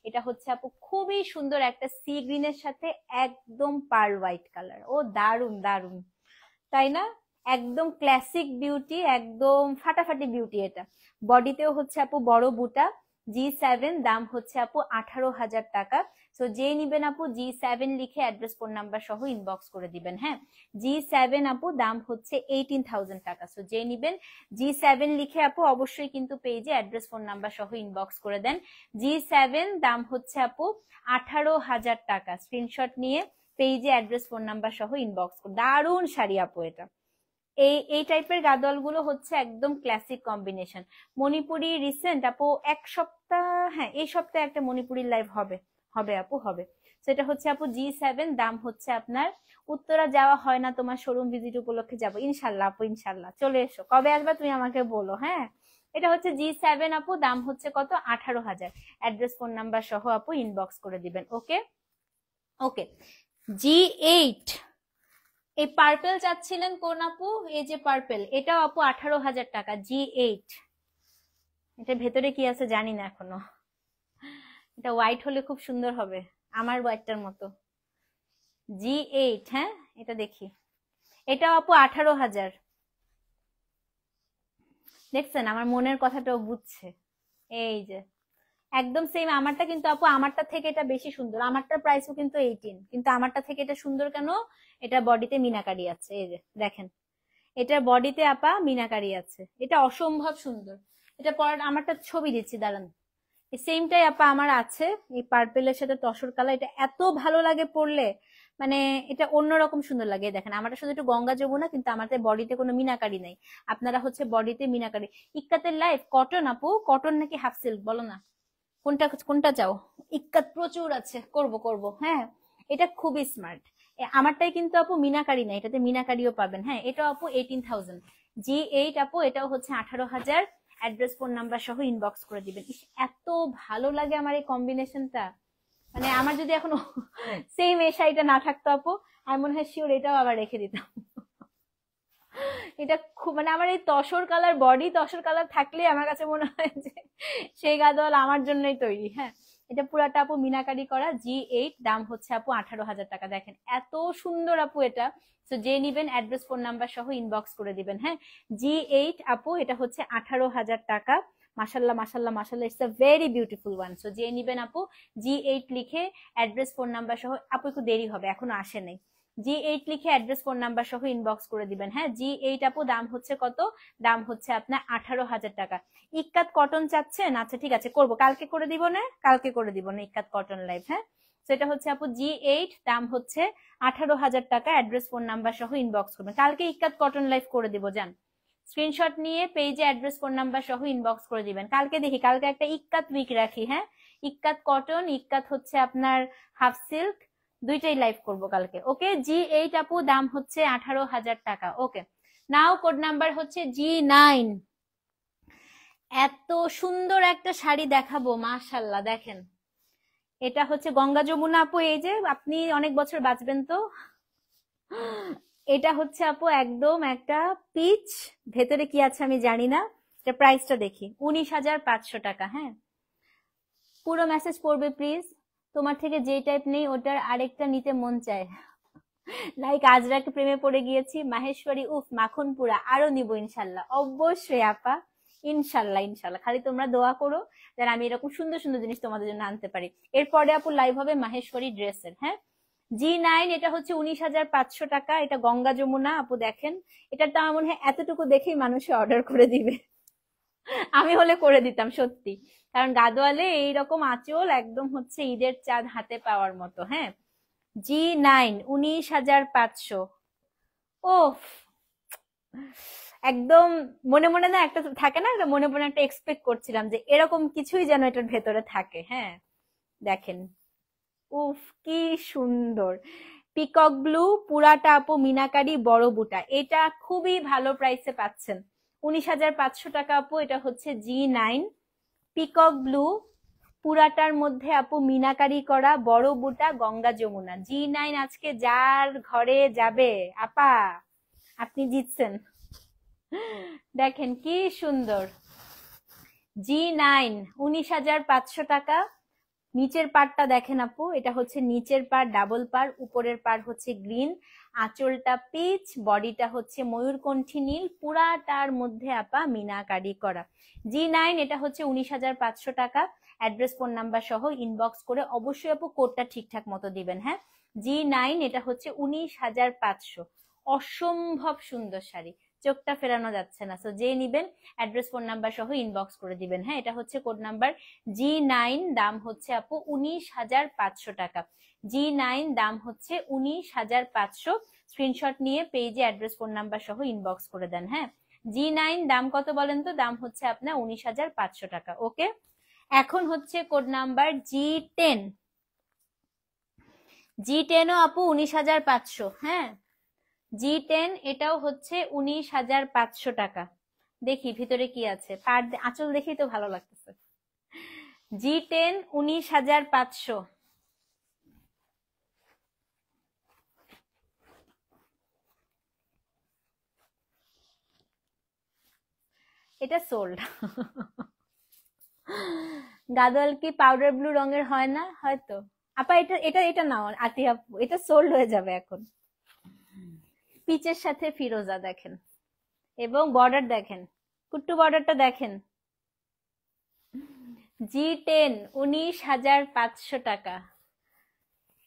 এটা হচ্ছে আপু খুবই সুন্দর একটা সি গ্রিনের সাথে একদম পার্ল হোয়াইট কালার। ও দারুন দারুন, তাই না? একদম ক্লাসিক বিউটি, একদম ফাটাফাটি বিউটি। এটা বডিতেও হচ্ছে আপু বড় বুটা, G7 দাম হচ্ছে আপু 18,000 টাকা। সো যে নিবেন আপু G7 লিখে অ্যাড্রেস ফোন নাম্বার সহ ইনবক্স করে দিবেন। হ্যাঁ, G7 আপু দাম হচ্ছে 18,000 টাকা। সো যে নিবেন G7 লিখে আপু অবশ্যই কিন্তু পেজে অ্যাড্রেস ফোন নাম্বার সহ ইনবক্স করে দেন। G7 দাম হচ্ছে আপু 18,000 টাকা। স্ক্রিনশট নিয়ে পেজে অ্যাড্রেস ফোন নাম্বার সহ ইনবক্স করে। দারুণ শাড়ি আপু এটা। এই টাইপের গাদোয়াল গুলো হচ্ছে একদম ক্লাসিক কম্বিনেশন। মণিপুরি রিসেন্ট আপু এক সপ্তাহ, হ্যাঁ এই সপ্তাহে একটা মণিপুরি লাইভ হবে, হবে আপু হবে। সেটা হচ্ছে আপু G7 দাম হচ্ছে আপনার, উত্তরা যাওয়া হয় না তোমার শোরুম ভিজিট উপলক্ষে যাবো ইনশাল্লাহ আপু, ইনশাল্লাহ চলে এসো, কবে আসবা তুমি আমাকে বলো। হ্যাঁ, এটা হচ্ছে G7 আপু, দাম হচ্ছে কত 18,000। অ্যাড্রেস ফোন নাম্বার সহ আপু ইনবক্স করে দিবেন। ওকে ওকে। G8 এই পার্পেল চাচ্ছিলেন কোন আপু? এই যে পার্পেল, এটাও আপু 18,000 টাকা। G8 এটা ভেতরে কি আছে জানি না এখনো, এটা হোয়াইট হলে খুব সুন্দর হবে আমার হোয়াইটটার মতো। G8, হ্যাঁ এটা দেখি, এটাও আপু 18,000। দেখছেন আমার মনের কথাটাও বুঝছে। এই যে একদম সেম আমারটা, কিন্তু আপু আমারটা থেকে এটা বেশি সুন্দর। আমারটার প্রাইসও কিন্তু 18, কিন্তু আমারটা থেকে এটা সুন্দর কেন? এটা বডিতে মিনাকারি আছে, এই যে দেখেন এটার বডিতে আপা মিনাকারি আছে, এটা অসম্ভব সুন্দর। এটা পরার আমারটা ছবি দিচ্ছি দাঁড়ান, এই সেমটাই আপা আমার আছে, এই পার্পেলের সাথে তসর কালার। এটা এত ভালো লাগে পরলে, মানে এটা অন্যরকম সুন্দর লাগে। দেখেন আমারটা শুধু একটু গঙ্গা যমুনা, কিন্তু আমাদের বডিতে কোনো মিনাকারি নাই। আপনারা হচ্ছে বডিতে মিনাকারি। ইক্কাতের লাইফ কটন আপু, কটন নাকি হাফ সিল্ক বলো না, কোনটা কোনটা চাও? ইক্কাত প্রচুর আছে, করব করব। হ্যাঁ, এটা খুবই স্মার্ট। আমারটাই কিন্তু আপু মিনাকারি না, এটাতে মিনাকারিও পাবেন। হ্যাঁ, এটাও আপু 18,000। G8 আপু এটাও হচ্ছে 18,000। অ্যাড্রেস ফোন নাম্বার সহ ইনবক্স করে দিবেন। এত ভালো লাগে আমার এই কম্বিনেশনটা, মানে আমার যদি এখনো সেম এই শাড়িটা না থাকতো আপু, আমি মনে হয় শিওর এটাও আবার রেখে দিতাম। এটা খুব, মানে আমার এই tussar colour body, tussar colour থাকলে আমার কাছে মনে হয় যে সেই গাদোয়াল আমার জন্যই তৈরি। হ্যাঁ, এটা পুরাটা আপু মিনাকারি করা। G8 দাম হচ্ছে আপু 18,000 টাকা। দেখেন এত সুন্দর আপু এটা। তো যে নিবেন অ্যাড্রেস ফোন নাম্বার সহ ইনবক্স করে দিবেন। হ্যাঁ, G8 আপু এটা হচ্ছে 18,000 টাকা। মাশাল্লাহ মাশাল্লাহ মাশাল্লাহ, it's a very beautiful one. So যে নিবেন আপু G8 লিখে অ্যাড্রেস ফোন নাম্বার সহ, আপু একটু দেরি হবে এখনো আসে নাই, G8 লিখে অ্যাড্রেস ফোন নাম্বার সহ ইনবক্স করে দিবেন। হ্যাঁ, G8 আপু দাম হচ্ছে কত? দাম হচ্ছে আপনার 18,000 টাকা। ইক্কাত কটন চাচ্ছেন? আচ্ছা ঠিক আছে, করব, কালকে করে দিব না, কালকে করে দিব না ইক্কাত কটন লাইভ। হ্যাঁ, সেটা হচ্ছে আপু G8 দাম হচ্ছে 18,000 টাকা। অ্যাড্রেস ফোন নাম্বার সহ ইনবক্স করবেন, কালকে ইক্কাত কটন লাইভ করে দিব। যান স্ক্রিনশট নিয়ে পেজে অ্যাড্রেস ফোন নাম্বার সহ ইনবক্স করে দিবেন। কালকে দেখি, কালকে একটা ইক্কাত উইক রাখি। হ্যাঁ, ইক্কাত কটন, ইক্কাত হচ্ছে আপনার হাফ সিল্ক, দুইটাই লাইভ করব কালকে। ওকে, G8 আপু দাম হচ্ছে 18,000 টাকা। ওকে, নাও কোড নাম্বার হচ্ছে G9। এত সুন্দর একটা শাড়ি দেখাবো, মাশাল্লাহ দেখেন, এটা হচ্ছে গঙ্গা যমুনা আপু, এই যে আপনি অনেক বছর বাঁচবেন তো। এটা হচ্ছে আপু একদম একটা পিচ, ভেতরে কি আছে আমি জানি না। এটা প্রাইসটা দেখি, 19,500 টাকা। হ্যাঁ, পুরো মেসেজ পড়বে প্লিজ। তোমার থেকে যে টাইপ নেই ওটার আরেকটা নিতে মন চায়, লাইক আজরাকে প্রেমে পড়ে গিয়েছি, মাহেশ্বরী উফ মাখনপুরা, আরো নিব ইনশাল্লাহ। অবশ্যই আপা, ইনশাল্লাহ ইনশাল্লাহ, খালি তোমরা দোয়া করো যেন আমি এরকম সুন্দর সুন্দর জিনিস তোমাদের জন্য আনতে পারি। এরপরে আপু লাইভ হবে মাহেশ্বরী ড্রেসের। হ্যাঁ, G9 এটা হচ্ছে 19,500 টাকা। এটা গঙ্গা যমুনা আপু, দেখেন এটার তো আমার মনে হয় এতটুকু দেখেই মানুষ অর্ডার করে দিবে। আমি হলে করে দিতাম সত্যি, কারণ গাদোয়ালে এইরকম আঁচল একদম হচ্ছে ঈদের চাঁদ হাতে পাওয়ার মতো। হ্যাঁ, G9 19,500। ওফ, একদম মনে মনে না একটা থাকে না, একটা মনে মনে একটা এক্সপেক্ট করছিলাম যে এরকম কিছুই যেন এটার ভেতরে থাকে। হ্যাঁ দেখেন, উফ কি সুন্দর, পিকক ব্লু, পুরাটা আপু মিনাকারি বড় বুটা। এটা খুবই ভালো প্রাইসে পাচ্ছেন, 19,500 টাকা আপু। এটা হচ্ছে G9 পিকক ব্লু, পুরাটার মধ্যে আপু মিনাকারি করা বড় বুটা গঙ্গা যমুনা। G9 আজকে যার ঘরে যাবে আপা আপনি জিতছেন। দেখেন কি সুন্দর, G9 19,500 টাকা। নিচের পার্টটা দেখেন আপু, এটা হচ্ছে নিচের পার্ট ডাবল পার, উপরের পার্ট হচ্ছে গ্রিন, আঁচলটা পিচ, বডিটা হচ্ছে ময়ূরকণ্ঠী নীল, পুরাটার মধ্যে আপা মিনাকারি করা। G9 এটা হচ্ছে 19,500 টাকা। অ্যাড্রেস ফোন নাম্বার সহ ইনবক্স করে অবশ্যই আপু কোডটা ঠিকঠাক মতো দিবেন। হ্যাঁ, G9 এটা হচ্ছে 19,500। অসম্ভব সুন্দর শাড়ি, চোখটা ফেরানো যাচ্ছে না। সো যে নিবেন অ্যাড্রেস ফোন নাম্বার সহ ইনবক্স করে দিবেন। হ্যাঁ, এটা হচ্ছে কোড নাম্বার G9, দাম হচ্ছে আপু 19,500 টাকা। G9 দাম হচ্ছে 19,500। স্ক্রিনশট নিয়ে পেজে অ্যাড্রেস ফোন নাম্বার সহ ইনবক্স করে দেন। হ্যাঁ, G9 দাম কত বলেন তো? দাম হচ্ছে আপনার 19,500 টাকা। ওকে, এখন হচ্ছে কোড নাম্বার G10। G10ও আপু 19,500। হ্যাঁ, G10 এটাও হচ্ছে 19,500 টাকা। দেখি ভিতরে কি আছে, পার আঁচল দেখি তো ভালো লাগতেছে। G10 19,500। এটা সোল্ড। গাদোয়াল কি পাউডার ব্লু রঙের হয় না? হয়তো আপা, এটা এটা এটা নাও আতি আপু, এটা সোল্ড হয়ে যাবে এখন। পিচের সাথে ফিরোজা দেখেন, এবং বর্ডার দেখেন, কুট্টু বর্ডারটা দেখেন। G10 19,500 টাকা।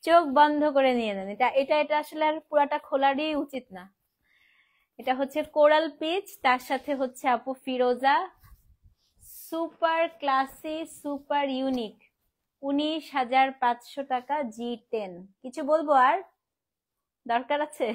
চোখ বন্ধ করে নিয়ে নেন। এটা এটা এটা আসলে আর পুরাটা খোলারই উচিত না। এটা হচ্ছে কোরাল পিচ, তার সাথে হচ্ছে আপু ফিরোজা। Super classy, super unique. 19,500 টাকা G10। কিছু বলবো আর দরকার আছে?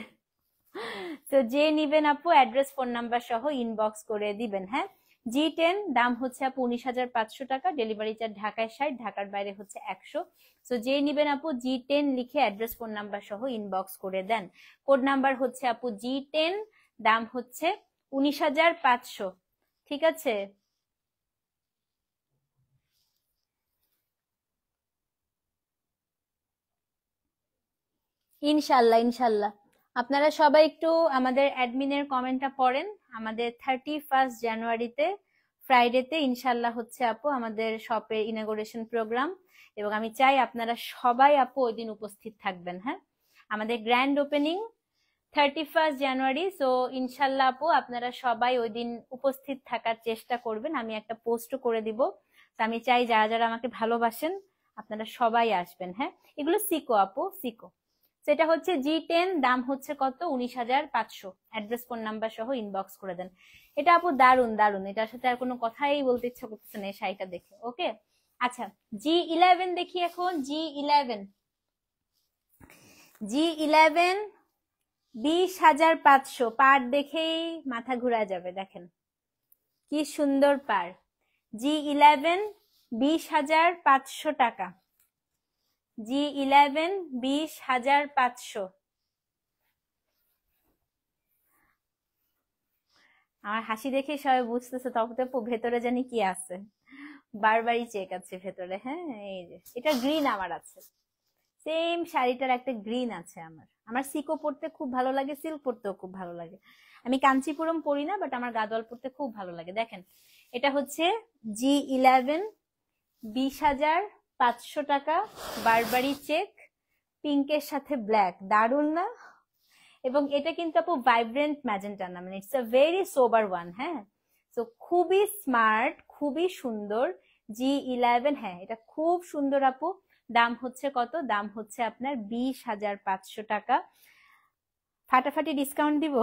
তো যে নিবেন আপু অ্যাড্রেস ফোন নাম্বার সহ ইনবক্স করে দিবেন। হ্যাঁ, G10 দাম হচ্ছে আপু 19,500 টাকা। ডেলিভারি চার্জ ঢাকায় 60, ঢাকার বাইরে হচ্ছে 100। তো যে নিবেন আপু G10 লিখে অ্যাড্রেস ফোন নাম্বার সহ ইনবক্স করে দেন। কোড নাম্বার হচ্ছে আপু G10, দাম হচ্ছে 19,500। ঠিক আছে, ইনশাল্লাহ ইনশাল্লাহ। আপনারা সবাই একটু আমাদের অ্যাডমিনের কমেন্টটা পড়েন। আমাদের 31 জানুয়ারিতে ফ্রাইডেতে ইনশাল্লাহ হচ্ছে আপু আমাদের শপের ইনঅগোরেশন প্রোগ্রাম, এবং আমি চাই আপনারা সবাই আপু ওই দিন উপস্থিত থাকবেন। হ্যাঁ, আমাদের গ্র্যান্ড ওপেনিং 31 জানুয়ারি। সো ইনশাল্লাহ আপু আপনারা সবাই ওই দিন উপস্থিত থাকার চেষ্টা করবেন। আমি একটা পোস্টও করে দিব। তো আমি চাই যারা যারা আমাকে ভালোবাসেন আপনারা সবাই আসবেন। হ্যাঁ, এগুলো সিকো আপু, সিকো। সেটা হচ্ছে G10, দাম হচ্ছে কত? 19,500। অ্যাড্রেস ফোন নাম্বার সহ ইনবক্স করে দেন। এটা আপু দারুন দারুন, এটার সাথে আর কোনো কথাই বলতে ইচ্ছা করতেছে না এই শাড়িটা দেখে। ওকে, আচ্ছা G11 দেখি এখন। G11 G11 20,500। পার দেখেই মাথা ঘুরা যাবে। দেখেন কি সুন্দর পার। G11 20,500 টাকা। G11 20,500। আমার হাসি দেখে সবাই বুঝতেছে তবে তো ভেতরে জানি কি আছে। বারবারই চেক আছে ভেতরে। হ্যাঁ, এই যে এটা গ্রিন আমার আছে, সেম শাড়িটার একটা গ্রিন আছে আমার। আমার সিকো পরতে খুব ভালো লাগে, সিল্ক পরতেও খুব ভালো লাগে। আমি কাঞ্চিপুরম পরি না, বাট আমার গাদোয়াল পরতে খুব ভালো লাগে। দেখেন এটা হচ্ছে G11 20,500 টাকা। বারবারি চেক, পিঙ্কের সাথে ব্ল্যাক, দারুন না? এবং এটা কিন্তু আপু ভাইব্রেন্ট ম্যাজেন্টা না, মানে it's a very sober one. হ্যাঁ, তো খুবই স্মার্ট, খুবই সুন্দর। G11, হ্যাঁ এটা খুব সুন্দর আপু। দাম হচ্ছে কত? দাম হচ্ছে আপনার 20,500 টাকা। ফাটাফাটি ডিসকাউন্ট দিব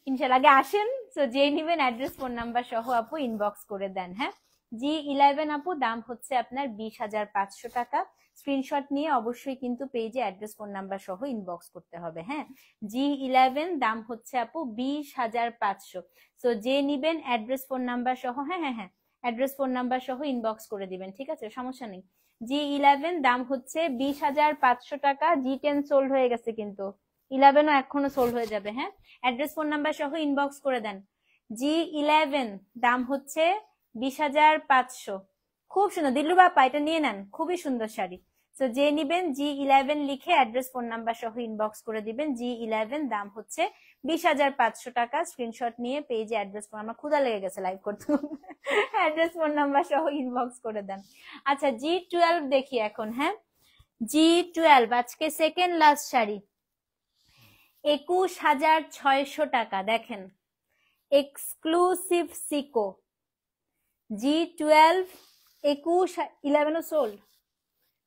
ইনশাল্লাহ। আগে আসেন, তো যে নিবেন অ্যাড্রেস ফোন নাম্বার সহ আপু ইনবক্স করে দেন। হ্যাঁ, G11 আপু দাম হচ্ছে আপনার 20,500 টাকা। স্ক্রিনশট নিয়ে অবশ্যই কিন্তু পেজে অ্যাড্রেস ফোন নাম্বার সহ ইনবক্স করতে হবে। হ্যাঁ, G11 দাম হচ্ছে আপু 20,500। তো যে নিবেন অ্যাড্রেস ফোন নাম্বার সহ, হ্যাঁ হ্যাঁ হ্যাঁ, অ্যাড্রেস ফোন নাম্বার সহ ইনবক্স করে দিবেন। ঠিক আছে, সমস্যা নেই। G11 দাম হচ্ছে 20,500 টাকা। G10 সোল্ড হয়ে গেছে, কিন্তু 11ও এখনো সোল্ড হয়ে যাবে। হ্যাঁ, অ্যাড্রেস ফোন নাম্বার সহ ইনবক্স করে দেন। G11 দাম হচ্ছে 20,500। খুব সুন্দর দিল্লু বাপা, এটা নিয়ে নেন, খুবই সুন্দর শাড়ি। তো যে নিবেন G11 লিখে অ্যাড্রেস ফোন নাম্বার সহ ইনবক্স করে দিবেন। G11 দাম হচ্ছে 20,500 টাকা। স্ক্রিনশট নিয়ে পেজে অ্যাড্রেস ফোন, আমার ক্ষুধা লেগে গেছে লাইভ করতে, অ্যাড্রেস ফোন নাম্বার সহ ইনবক্স করে দেন। আচ্ছা G12 দেখি এখন। হ্যাঁ, G12 আজকে সেকেন্ড লাস্ট শাড়ি। 21,600 টাকা। দেখেন, এক্সক্লুসিভ সিকো G12 11 সোল্ড,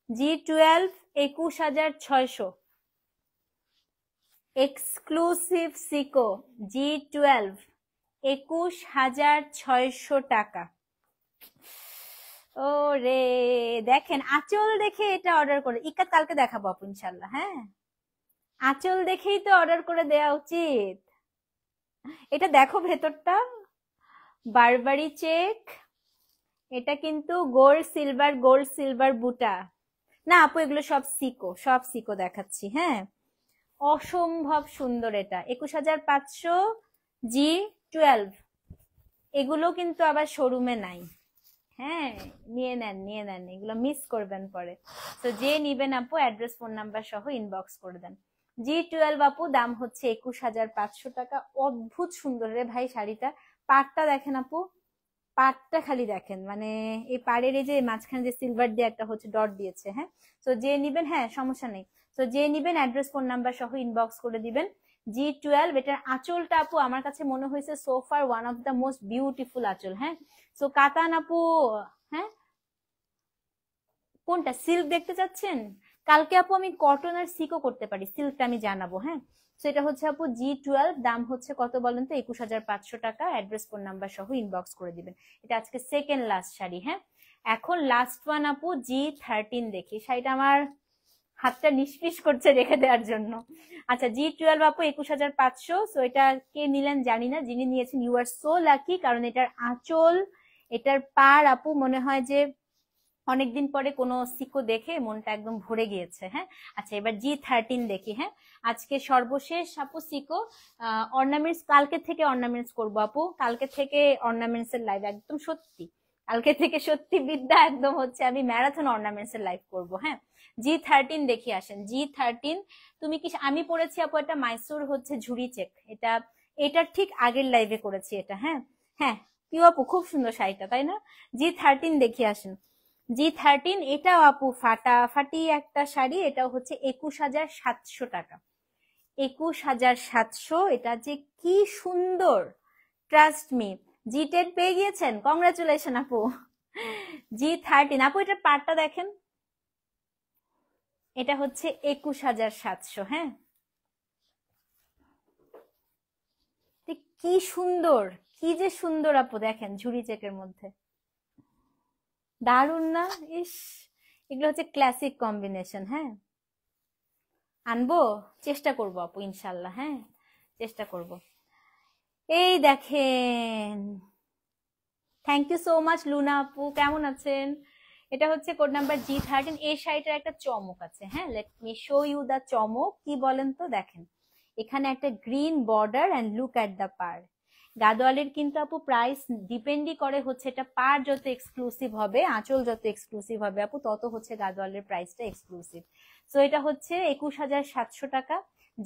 G12 21,600, এক্সক্লুসিভ সিকো G12 21,600 টাকা। ও রে, দেখেন আঁচল দেখে এটা অর্ডার করে, ইকাত কালকে দেখাবো আপু ইনশাল্লাহ। হ্যাঁ, আঁচল দেখেই তো অর্ডার করে দেওয়া উচিত। এটা দেখো ভেতরটা, বারবারি চেক, এটা কিন্তু গোল্ড সিলভার বুটা না আপু, এগুলো সব সিকো দেখাচ্ছি। হ্যাঁ, অসম্ভব সুন্দর। এটা 21,500 G12, এগুলো কিন্তু আবার শোরুমে নাই। হ্যাঁ, নিয়ে নেন, এগুলো মিস করবেন পরে। তো যে নিবেন আপু অ্যাড্রেস ফোন নাম্বার সহ ইনবক্স করে দেন। G12 আপু দাম হচ্ছে 21,500 টাকা। অদ্ভুত সুন্দর রে ভাই শাড়িটা। পাড়টা দেখেন আপু, পাড়টা খালি দেখেন, মানে এই পাড়ের এই যে মাঝখানে যে সিলভার দিয়ে একটা হচ্ছে ডট দিয়েছে। হ্যাঁ, তো যে নিবেন, হ্যাঁ সমস্যা নেই, তো যে নিবেন অ্যাড্রেস ফোন নাম্বার সহ ইনবক্স করে দিবেন। G12, এটার আঁচলটা আপু আমার কাছে মনে হয়েছে সোফার one of the most beautiful আঁচল। হ্যাঁ, সো কাতান আপু, হ্যাঁ কোনটা সিল্ক দেখতে চাচ্ছেন? কালকে আপু আমি কটন আর সিকো করতে পারি, সিল্কটা আমি জানাবো। হ্যাঁ, সেটা হচ্ছে আপু G12, দাম হচ্ছে কত বলেন তো? 21,500 টাকা। অ্যাড্রেস ফোন নাম্বার সহ ইনবক্স করে দিবেন। এটা আজকে সেকেন্ড লাস্ট শাড়ি। হ্যাঁ, এখন লাস্ট ওয়ান আপু G13 দেখি। শাড়িটা আমার হাতটা নিষ্পিস করছে রেখে দেওয়ার জন্য। আচ্ছা, G12 আপু 21,500। সো এটা কে নিলেন জানি না, যিনি নিয়েছেন ইউ আর সো লাকি, কারণ এটার আঁচল, এটার পার আপু মনে হয় যে অনেকদিন পরে কোনো সিকো দেখে মনটা একদম ভরে গিয়েছে। হ্যাঁ, আচ্ছা এবার G13 দেখি। হ্যাঁ, আজকে সর্বশেষ আপু সিকো। অর্নামেন্টস কালকে থেকে অর্নামেন্টস করবো আপু, কালকে থেকে অর্নামেন্টস এর লাইভ, একদম সত্যি কালকে থেকে সত্যি বিদ্যা একদম হচ্ছে আমি ম্যারাথন অর্নামেন্টস এর লাইভ করবো। হ্যাঁ, G13 দেখি আসেন। G13 তুমি কি, আমি পড়েছি আপু এটা মাইসুর হচ্ছে ঝুড়ি চেক, এটা এটার ঠিক আগের লাইভে করেছি এটা। হ্যাঁ হ্যাঁ, কি আপু খুব সুন্দর শাড়িটা, তাই না? G13 দেখি আসেন। G13 এটাও আপু ফাটাফাটি একটা শাড়ি, এটাও হচ্ছে 21,700 টাকা। 21,700, এটা যে কি সুন্দর, ট্রাস্ট মি। G10 পেয়ে গিয়েছেন, কংগ্রাচুলেশন আপু। G13 আপু, এটার পাটটা দেখেন, এটা হচ্ছে 21,700। হ্যাঁ, কি সুন্দর, কি যে সুন্দর আপু, দেখেন ঝুড়ি চেকের মধ্যে, দারুন না? ইস, এগুলো হচ্ছে ক্লাসিক কম্বিনেশন। হ্যাঁ, আনবো, চেষ্টা করবো আপু ইনশাল্লাহ। হ্যাঁ, চেষ্টা করব। এই দেখেন, thank you so much Luna আপু, কেমন আছেন? এটা হচ্ছে কোড নাম্বার G13। এই শাড়িটার একটা চমক আছে। হ্যাঁ, let me show you the চমক। কি বলেন তো? দেখেন, এখানে একটা green border and look at the পার। গাদোয়ালের কিন্তু আপু প্রাইস ডিপেন্ডই করে হচ্ছে এটা পার যত এক্সক্লুসিভ হবে, আঁচল যত এক্সক্লুসিভ হবে আপু, তত হচ্ছে গাদোয়ালের প্রাইসটা এক্সক্লুসিভ। সো এটা হচ্ছে 21,700 টাকা।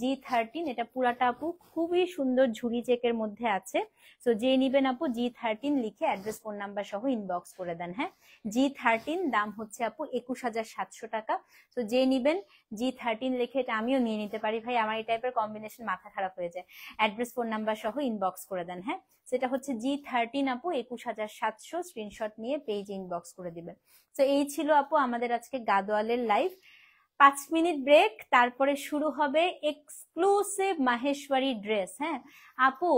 G13, এটা পুরাটা আপু খুবই সুন্দর ঝুড়ি চেকের মধ্যে আছে। সো যে নিবেন আপু G13 লিখে অ্যাড্রেস ফোন নাম্বার সহ ইনবক্স করে দেন। হ্যাঁ, G13 দাম হচ্ছে আপু 21,700 টাকা। তো যে নিবেন G13 লিখে, এটা আমিও নিয়ে নিতে পারি ভাই, আমার এই টাইপের কম্বিনেশন মাথা খারাপ হয়ে যায়। অ্যাড্রেস ফোন নাম্বার সহ ইনবক্স করে দেন। হ্যাঁ, সেটা হচ্ছে G13 আপু 21,700, স্ক্রিনশট নিয়ে পেজে ইনবক্স করে দিবেন। তো এই ছিল আপু আমাদের আজকে গাদোয়ালের লাইভ। 5 মিনিট ব্রেক, তারপরে শুরু হবে এক্সক্লুসিভ মাহেশ্বরী ড্রেস। হ্যাঁ আপু,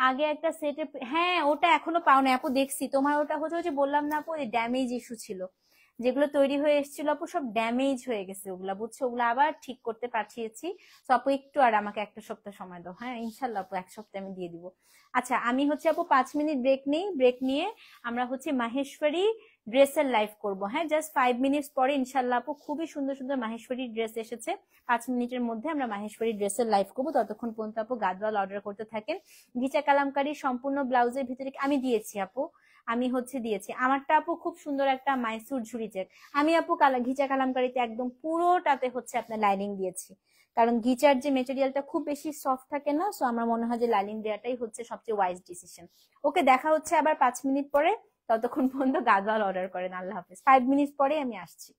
আগে একটা সেটে, হ্যাঁ ওটা এখনো পাও না আপু, দেখছি তোমার ওটা হচ্ছে বললাম না আপু, ড্যামেজ ইস্যু ছিল, যেগুলো তৈরি হয়ে এসেছিল আপু সব ড্যামেজ হয়ে গেছে, ওগুলা বুঝছো, ওগুলো আবার ঠিক করতে পাঠিয়েছি। তো আপু একটু আর আমাকে একটা সপ্তাহ সময় দাও। হ্যাঁ ইনশাল্লাহ আপু, এক সপ্তাহে আমি দিয়ে দিব। আচ্ছা, আমি হচ্ছে আপু 5 মিনিট ব্রেক নেই, ব্রেক নিয়ে আমরা হচ্ছে মাহেশ্বরী ড্রেসের লাইভ করব। হ্যাঁ, জাস্ট 5 মিনিটস পরে ইনশাল্লাহ আপু, খুবই সুন্দর সুন্দর মাহেশ্বরী ড্রেস এসেছে, 5 মিনিটের মধ্যে আমরা মাহেশ্বরী ড্রেসের লাইভ করবো। ততক্ষণ পর্যন্ত আপু গাদওয়াল অর্ডার করতে থাকেন। ঘিচা কালামকারী সম্পূর্ণ ব্লাউজের ভিতরে আমি দিয়েছি আপু, আমি হচ্ছে দিয়েছি আমারটা আপু, খুব সুন্দর একটা মাইসুর ঝুড়ি চেক। আমি আপু ঘিচা কালামকারীতে একদম পুরোটাতে হচ্ছে আপনার লাইনিং দিয়েছি, কারণ ঘিচার যে মেটেরিয়ালটা খুব বেশি সফট থাকে না, সো আমার মনে হয় যে লাইনিং দেওয়াটাই হচ্ছে সবচেয়ে ওয়াইজ ডিসিশন। ওকে, দেখা হচ্ছে আবার 5 মিনিট পরে, ততক্ষণ পর্যন্ত গাদওয়াল অর্ডার করেন। আল্লাহ হাফেজ, 5 মিনিট পরে আমি আসছি।